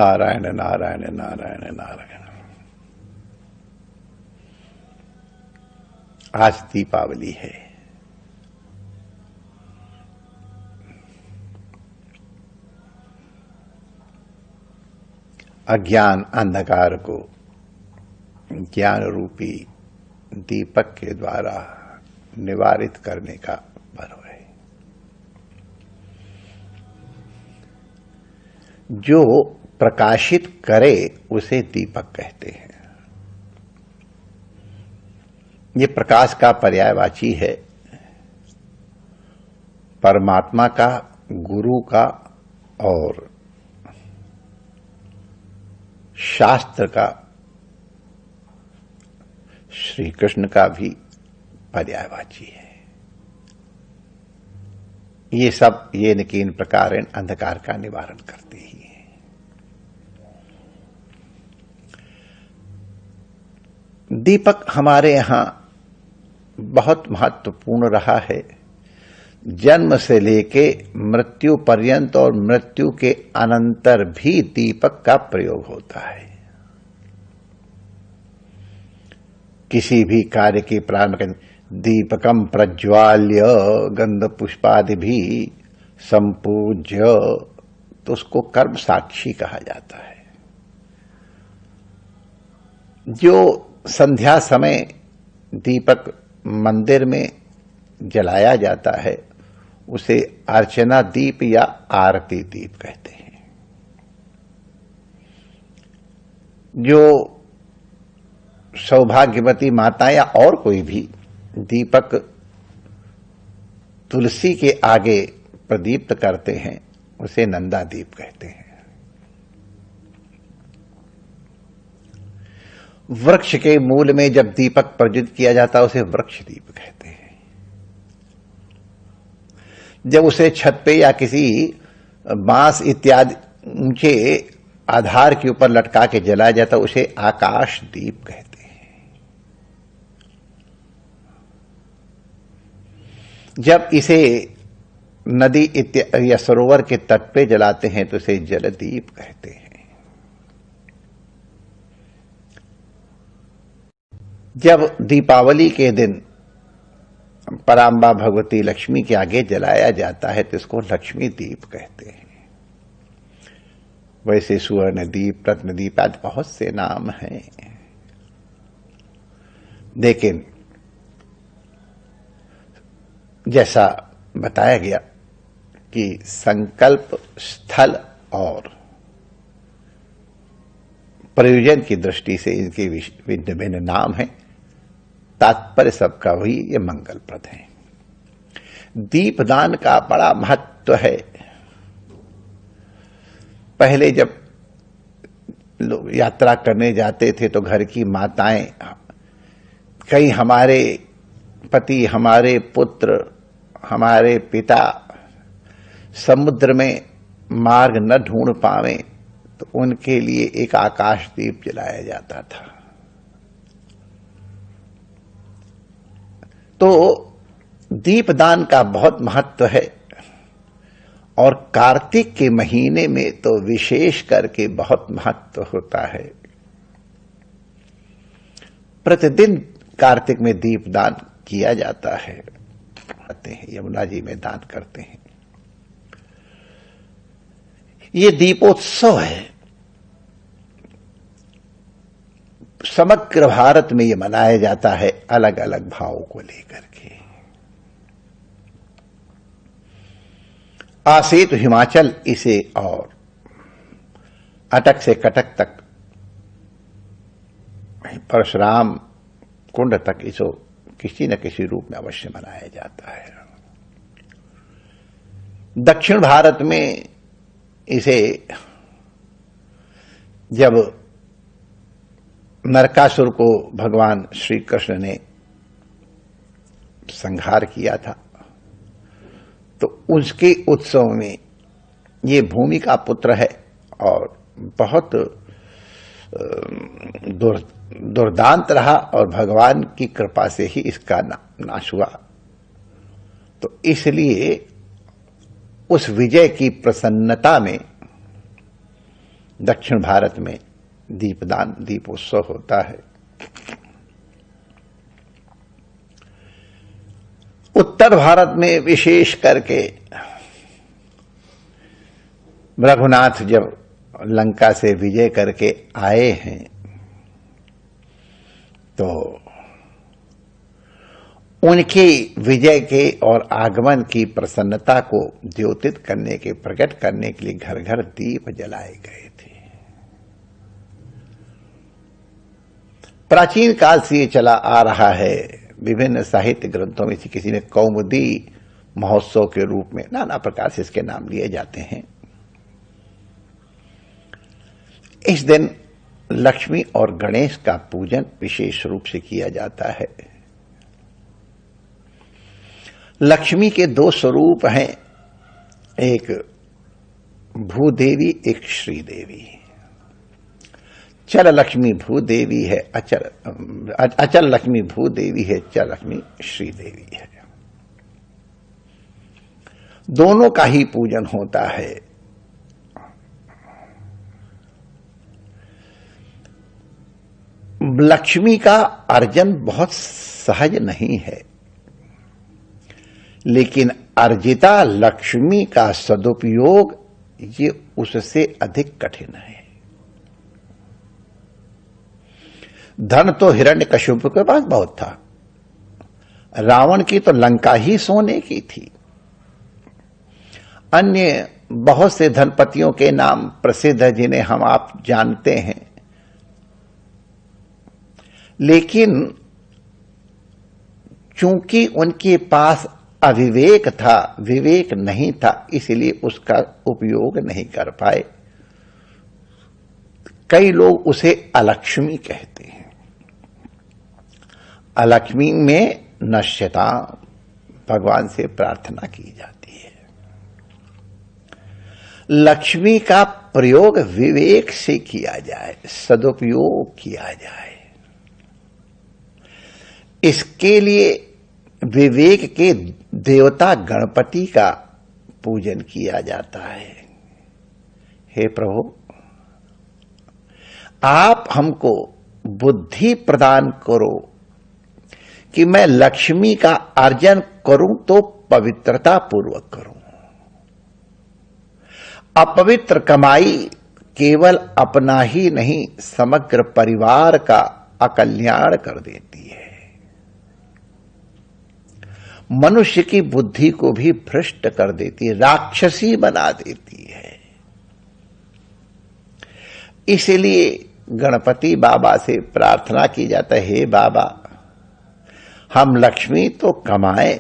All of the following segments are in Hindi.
नारायण नारायण नारायण नारायण। आज दीपावली है। अज्ञान अंधकार को ज्ञान रूपी दीपक के द्वारा निवारित करने का पर्व है। जो प्रकाशित करे उसे दीपक कहते हैं। ये प्रकाश का पर्यायवाची है। परमात्मा का, गुरु का और शास्त्र का, श्री कृष्ण का भी पर्यायवाची है। ये सब ये न कि इन प्रकार अंधकार का निवारण करते ही हैं। दीपक हमारे यहां बहुत महत्वपूर्ण रहा है। जन्म से लेके मृत्यु पर्यंत और मृत्यु के अनंतर भी दीपक का प्रयोग होता है। किसी भी कार्य के प्रारंभ दीपकम प्रज्वाल्य गंध पुष्पादि भी संपूज्य, तो उसको कर्म साक्षी कहा जाता है। जो संध्या समय दीपक मंदिर में जलाया जाता है उसे अर्चना दीप या आरती दीप कहते हैं। जो सौभाग्यवती माताएं या और कोई भी दीपक तुलसी के आगे प्रदीप्त करते हैं उसे नंदा दीप कहते हैं। वृक्ष के मूल में जब दीपक प्रज्वलित किया जाता है उसे वृक्ष दीप कहते हैं। जब उसे छत पे या किसी बांस इत्यादि ऊंचे आधार के ऊपर लटका के जलाया जाता है उसे आकाश दीप कहते हैं। जब इसे नदी या सरोवर के तट पे जलाते हैं तो उसे जलदीप कहते हैं। जब दीपावली के दिन पराम्बा भगवती लक्ष्मी के आगे जलाया जाता है तो इसको लक्ष्मी दीप कहते हैं। वैसे सुवर्ण दीप, रत्न दीप आदि बहुत से नाम हैं। लेकिन जैसा बताया गया कि संकल्प, स्थल और प्रयोजन की दृष्टि से इनके भिन्न भिन्न नाम हैं। तात्पर्य सबका वही, ये मंगलप्रद है। दीपदान का बड़ा महत्व है। पहले जब लोग यात्रा करने जाते थे तो घर की माताएं, कई हमारे पति, हमारे पुत्र, हमारे पिता समुद्र में मार्ग न ढूंढ पावे तो उनके लिए एक आकाश दीप जलाया जाता था। तो दीपदान का बहुत महत्व है और कार्तिक के महीने में तो विशेष करके बहुत महत्व होता है। प्रतिदिन कार्तिक में दीपदान किया जाता है। आते हैं यमुना जी में दान करते हैं। ये दीपोत्सव है। समग्र भारत में ये मनाया जाता है अलग अलग भावों को लेकर के। आसेतु हिमाचल इसे और अटक से कटक तक, परशुराम कुंड तक इसो किसी न किसी रूप में अवश्य मनाया जाता है। दक्षिण भारत में इसे जब नरकासुर को भगवान श्री कृष्ण ने संहार किया था तो उसके उत्सव में ये भूमि का पुत्र है और बहुत दुर्दांत रहा और भगवान की कृपा से ही इसका नाश हुआ। तो इसलिए उस विजय की प्रसन्नता में दक्षिण भारत में दीपदान दीपोत्सव होता है। उत्तर भारत में विशेष करके रघुनाथ जब लंका से विजय करके आए हैं तो उनकी विजय के और आगमन की प्रसन्नता को द्योतित करने के, प्रकट करने के लिए घर घर दीप जलाए गए थे। प्राचीन काल से ये चला आ रहा है। विभिन्न साहित्य ग्रंथों में से किसी ने कौमुदी महोत्सव के रूप में नाना प्रकार से इसके नाम लिए जाते हैं। इस दिन लक्ष्मी और गणेश का पूजन विशेष रूप से किया जाता है। लक्ष्मी के दो स्वरूप हैं, एक भूदेवी, एक श्रीदेवी। चल लक्ष्मी भूदेवी है, अचल लक्ष्मी भूदेवी है, चल लक्ष्मी श्रीदेवी है। दोनों का ही पूजन होता है। लक्ष्मी का अर्जन बहुत सहज नहीं है, लेकिन अर्जिता लक्ष्मी का सदुपयोग ये उससे अधिक कठिन है। धन तो हिरण्यकशिपु के पास बहुत था, रावण की तो लंका ही सोने की थी। अन्य बहुत से धनपतियों के नाम प्रसिद्ध है जिन्हें हम आप जानते हैं, लेकिन चूंकि उनके पास अविवेक था, विवेक नहीं था, इसलिए उसका उपयोग नहीं कर पाए। कई लोग उसे अलक्ष्मी कहते हैं। अलक्ष्मी में नश्यता भगवान से प्रार्थना की जाती है। लक्ष्मी का प्रयोग विवेक से किया जाए, सदुपयोग किया जाए। इसके लिए विवेक के देवता गणपति का पूजन किया जाता है। हे प्रभु, आप हमको बुद्धि प्रदान करो कि मैं लक्ष्मी का अर्जन करूं तो पवित्रता पूर्वक करूं। अपवित्र कमाई केवल अपना ही नहीं, समग्र परिवार का अकल्याण कर देती है। मनुष्य की बुद्धि को भी भ्रष्ट कर देती है, राक्षसी बना देती है। इसलिए गणपति बाबा से प्रार्थना की जाता है, हे बाबा, हम लक्ष्मी तो कमाएं,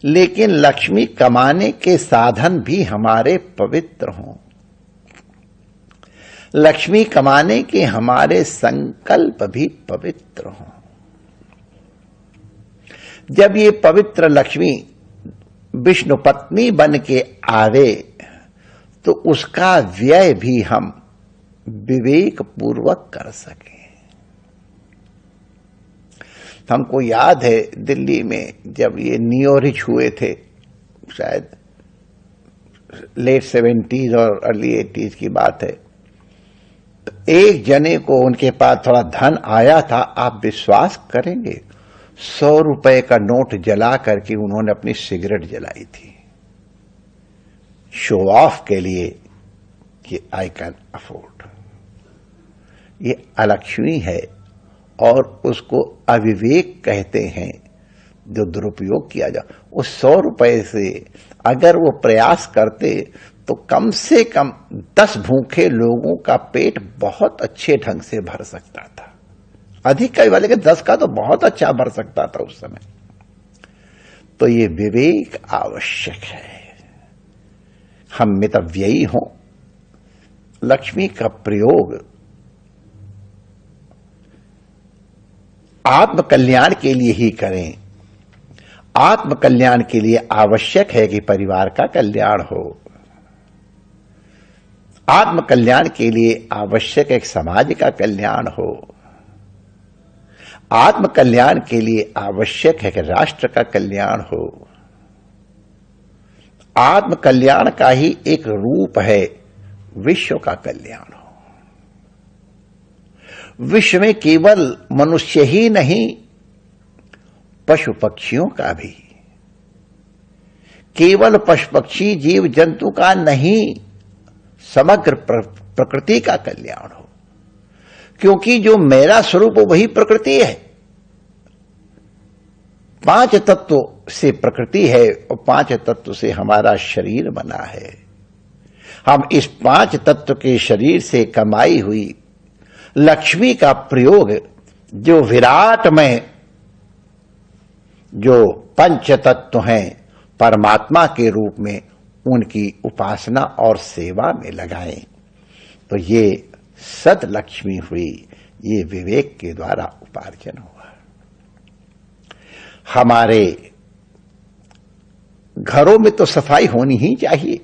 लेकिन लक्ष्मी कमाने के साधन भी हमारे पवित्र हों। लक्ष्मी कमाने के हमारे संकल्प भी पवित्र हों। जब ये पवित्र लक्ष्मी विष्णु पत्नी बन के आवे तो उसका व्यय भी हम विवेक पूर्वक कर सकें। हमको याद है दिल्ली में जब ये नियो रिच हुए थे, शायद लेट 70s और अर्ली 80s की बात है, तो एक जने को उनके पास थोड़ा धन आया था। आप विश्वास करेंगे, 100 रुपए का नोट जला करके उन्होंने अपनी सिगरेट जलाई थी, शो ऑफ के लिए कि आई कैन अफोर्ड। ये अलक्ष्मी है और उसको अविवेक कहते हैं, जो दुरुपयोग किया जा। उस 100 रुपए से अगर वो प्रयास करते तो कम से कम 10 भूखे लोगों का पेट बहुत अच्छे ढंग से भर सकता था। अधिक कई वाले के 10 का तो बहुत अच्छा भर सकता था उस समय। तो ये विवेक आवश्यक है। हम मितव्ययी हों, लक्ष्मी का प्रयोग आत्म कल्याण के लिए ही करें। आत्म कल्याण के लिए आवश्यक है कि परिवार का कल्याण हो। आत्म कल्याण के लिए आवश्यक है कि समाज का कल्याण हो। आत्म कल्याण के लिए आवश्यक है कि राष्ट्र का कल्याण हो। आत्म कल्याण का ही एक रूप है विश्व का कल्याण हो। विश्व में केवल मनुष्य ही नहीं, पशु पक्षियों का भी, केवल पशु पक्षी जीव जंतु का नहीं, समग्र प्रकृति का कल्याण हो। क्योंकि जो मेरा स्वरूप वही प्रकृति है। 5 तत्व से प्रकृति है और 5 तत्व से हमारा शरीर बना है। हम इस 5 तत्व के शरीर से कमाई हुई लक्ष्मी का प्रयोग जो विराट में जो पंच तत्व हैं परमात्मा के रूप में, उनकी उपासना और सेवा में लगाएं तो ये सद लक्ष्मी हुई, ये विवेक के द्वारा उपार्जन हुआ। हमारे घरों में तो सफाई होनी ही चाहिए।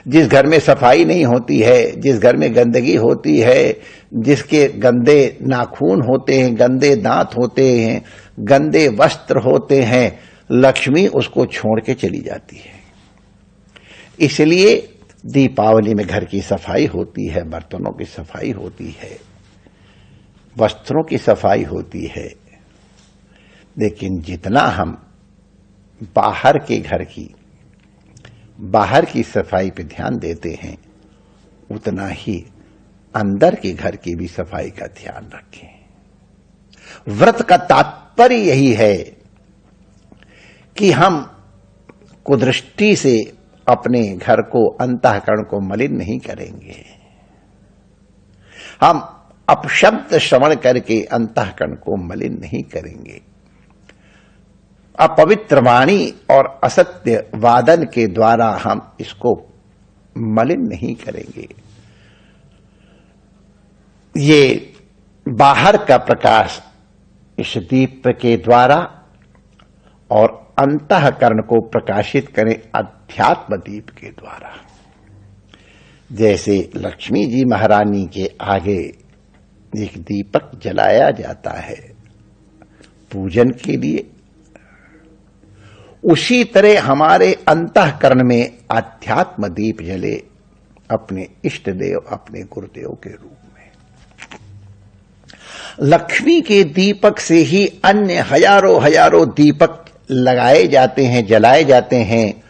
जिस घर में सफाई नहीं होती है, जिस घर में गंदगी होती है, जिसके गंदे नाखून होते हैं, गंदे दांत होते हैं, गंदे वस्त्र होते हैं, लक्ष्मी उसको छोड़ के चली जाती है। इसलिए दीपावली में घर की सफाई होती है, बर्तनों की सफाई होती है, वस्त्रों की सफाई होती है। लेकिन जितना हम बाहर के घर की, बाहर की सफाई पे ध्यान देते हैं, उतना ही अंदर के घर की भी सफाई का ध्यान रखें। व्रत का तात्पर्य यही है कि हम कुदृष्टि से अपने घर को, अंतःकरण को मलिन नहीं करेंगे। हम अपशब्द श्रवण करके अंतःकरण को मलिन नहीं करेंगे। अपवित्र वाणी और असत्य वादन के द्वारा हम इसको मलिन नहीं करेंगे। ये बाहर का प्रकाश इस दीप के द्वारा और अंतःकरण को प्रकाशित करें अध्यात्म दीप के द्वारा। जैसे लक्ष्मी जी महारानी के आगे एक दीपक जलाया जाता है पूजन के लिए, उसी तरह हमारे अंतःकरण में अध्यात्म दीप जले अपने इष्ट देव, अपने गुरुदेव के रूप में। लक्ष्मी के दीपक से ही अन्य हजारों हजारों दीपक लगाए जाते हैं, जलाए जाते हैं,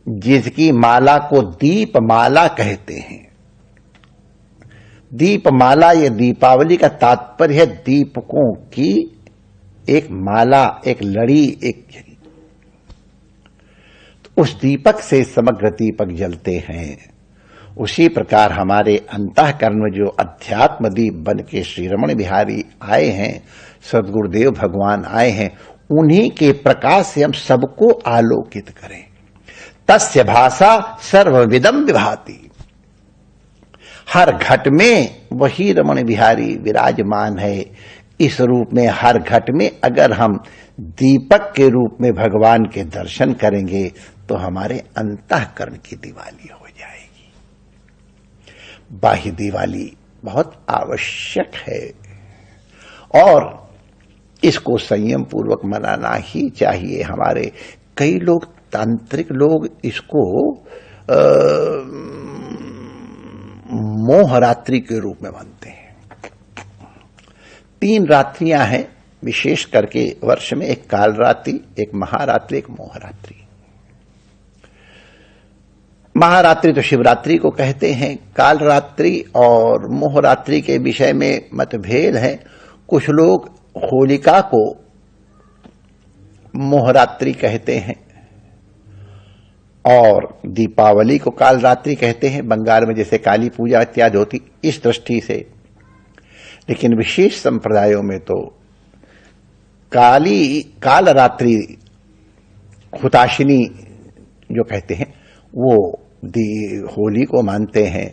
जिसकी माला को दीप माला कहते हैं। दीपमाला, ये दीपावली का तात्पर्य है दीपकों की एक माला, एक लड़ी, एक जरी। तो उस दीपक से समग्र दीपक जलते हैं। उसी प्रकार हमारे अंतःकरण में जो अध्यात्म दीप बन के श्री रमण बिहारी आए हैं, सद्गुरुदेव भगवान आए हैं, उन्हीं के प्रकाश से हम सबको आलोकित करें। तस्य भाषा सर्वविदम विभाति। हर घट में वही रमण बिहारी विराजमान है। इस रूप में हर घट में अगर हम दीपक के रूप में भगवान के दर्शन करेंगे तो हमारे अंतःकरण की दिवाली हो जाएगी। बाह्य दिवाली बहुत आवश्यक है और इसको संयम पूर्वक मनाना ही चाहिए। हमारे कई लोग, तांत्रिक लोग, इसको मोहरात्रि के रूप में मानते हैं। 3 रात्रियां हैं विशेष करके वर्ष में, एक कालरात्रि, एक महारात्रि, एक मोहरात्रि। महारात्रि तो शिवरात्रि को कहते हैं। कालरात्रि और मोहरात्रि के विषय में मतभेद है। कुछ लोग होलिका को मोहरात्रि कहते हैं और दीपावली को कालरात्रि कहते हैं। बंगाल में जैसे काली पूजा इत्यादि होती, इस दृष्टि से। लेकिन विशेष संप्रदायों में तो कालरात्रि, हुताशिनी जो कहते हैं, वो होली को मानते हैं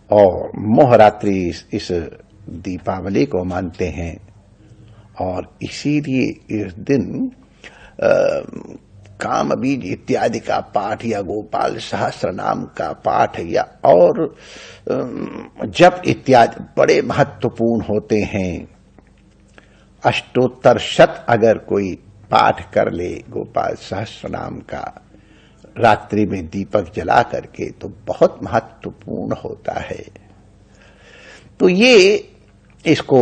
और मोहरात्रि इस दीपावली को मानते हैं। और इसीलिए इस दिन काम बीज इत्यादि का पाठ या गोपाल सहस्र नाम का पाठ या और जप इत्यादि बड़े महत्वपूर्ण होते हैं। अष्टोत्तर शत अगर कोई पाठ कर ले गोपाल सहस्र नाम का, रात्रि में दीपक जला करके तो बहुत महत्वपूर्ण होता है। तो ये इसको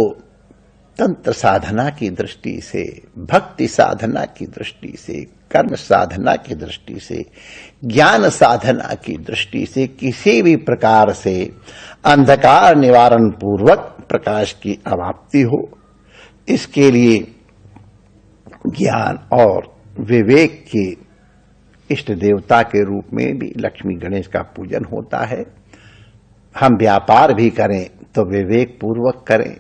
तंत्र साधना की दृष्टि से, भक्ति साधना की दृष्टि से, कर्म साधना की दृष्टि से, ज्ञान साधना की दृष्टि से किसी भी प्रकार से अंधकार निवारण पूर्वक प्रकाश की अवाप्ति हो, इसके लिए ज्ञान और विवेक के इष्ट देवता के रूप में भी लक्ष्मी गणेश का पूजन होता है। हम व्यापार भी करें तो विवेक पूर्वक करें,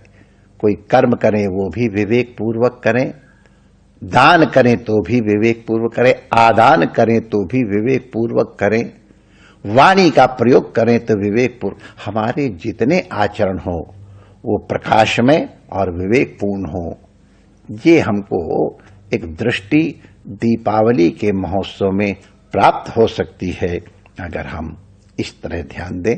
कोई कर्म करें वो भी विवेक पूर्वक करें, दान करें तो भी विवेक पूर्वक करें, आदान करें तो भी विवेक पूर्वक करें, वाणी का प्रयोग करें तो विवेक पूर्वक। हमारे जितने आचरण हो वो प्रकाशमय और विवेकपूर्ण हो। ये हमको एक दृष्टि दीपावली के महोत्सव में प्राप्त हो सकती है अगर हम इस तरह ध्यान दें।